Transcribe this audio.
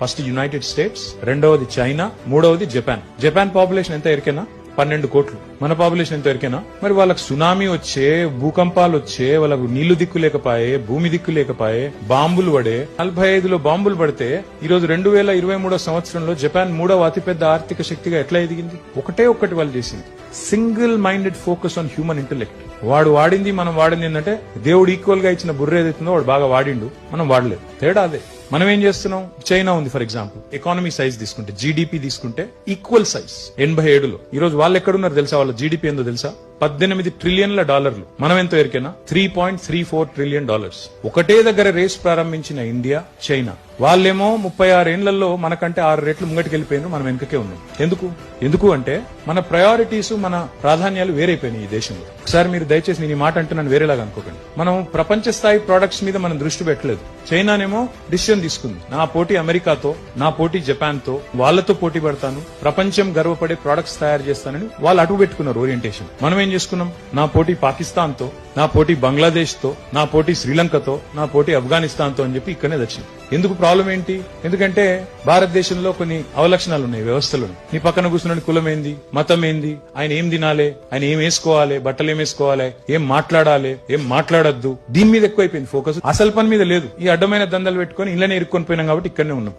First United states, రెండవది China, మూడవది Japan. Japan population ఎంత ఎరికేనా? 12 కోట్లు. మన పాపులేషన్ ఎంత ఎరికేనా? మరి వాళ్ళకి సునామీ వచ్చే, భూకంపాలు వచ్చే, వాళ్ళకు నీళ్లు దిక్కు లేకపోయే, భూమి దిక్కు లేకపోయే, బాంబులు పడే. 45లో బాంబులు పడితే ఈరోజు 2023 సంవత్సరంలో జపాన్ 3వ అతిపెద్ద ఆర్థిక శక్తిగా ఎట్లా ఎదిగింది? ఒకటే ఒక్కటి వాళ్ళు చేసింది, single minded focus on human intellect. వాడు వాడింది, మనం వాడింది ఏంటంటే దేవుడు ఈక్వల్ గా ఇచ్చిన బుర్ర ఏదైతుందో వాడు బాగా వాడిండు, మనం వాడలేదు. తేడా అదే. మనం ఏం చేస్తున్నాం? చైనా ఉంది ఫర్ ఎగ్జాంపుల్, ఎకానమీ సైజ్ తీసుకుంటే, జీడిపి తీసుకుంటే ఈక్వల్ సైజ్ 87లో. ఈ రోజు వాళ్ళు ఎక్కడున్నారు తెలుసా? వాళ్ళ జీడిపి ఏందో తెలుసా? 18 ట్రిలియన్ల డాలర్లు. మనం ఎంతో ఎరికేనా? 3.34 ట్రిలియన్ డాలర్స్. ఒకటే దగ్గర రేస్ ప్రారంభించిన ఇండియా, చైనా. వాళ్ళేమో 36 ఏళ్లలో మనకంటే 6 రెట్లు ముంగటికెళ్లిపోయినారు, మనం వెనకకే ఉన్నాం. ఎందుకు అంటే మన ప్రయారిటీస్, మన ప్రాధాన్యాలు వేరైపోయినాయి ఈ దేశంలో. ఒకసారి మీరు దయచేసి నేను ఈ మాట అంటే నన్ను వేరేలాగా అనుకోకండి. మనం ప్రపంచ స్థాయి ప్రొడక్ట్స్ మీద మనం దృష్టి పెట్టలేదు. చైనానేమో డిసిషన్ తీసుకుంది, నా పోటీ అమెరికాతో, నా పోటీ జపాన్ తో, వాళ్లతో పోటీ పడతాను, ప్రపంచం గర్వపడే ప్రొడక్ట్స్ తయారు చేస్తానని వాళ్ళు అటు పెట్టుకున్నారు ఓరియంటేషన్. మనం ఏం చేసుకున్నాం? నా పోటీ పాకిస్తాన్ తో, నా పోటీ బంగ్లాదేశ్ తో, నా పోటీ శ్రీలంకతో, నా పోటీ ఆఫ్ఘనిస్తాన్ తో అని చెప్పి ఇక్కడనే తెచ్చింది. ఎందుకు? ప్రాబ్లం ఏంటి? ఎందుకంటే భారతదేశంలో కొన్ని అవలక్షణాలు ఉన్నాయి వ్యవస్థలో. నీ పక్కన కూర్చున్న కులం ఏంది, మతం ఏంది, ఆయన ఏం తినాలి, ఆయన ఏం వేసుకోవాలి, బట్టలు ఏం వేసుకోవాలి, ఏం మాట్లాడాలి, ఏం మాట్లాడద్దు, దీని మీద ఎక్కువైపోయింది ఫోకస్. అసలు పని మీద లేదు. ఈ అడ్డమైన దందాలు పెట్టుకుని ఇళ్ళనే ఇరుక్కొని పోయినాం కాబట్టి ఇక్కడనే ఉన్నాం.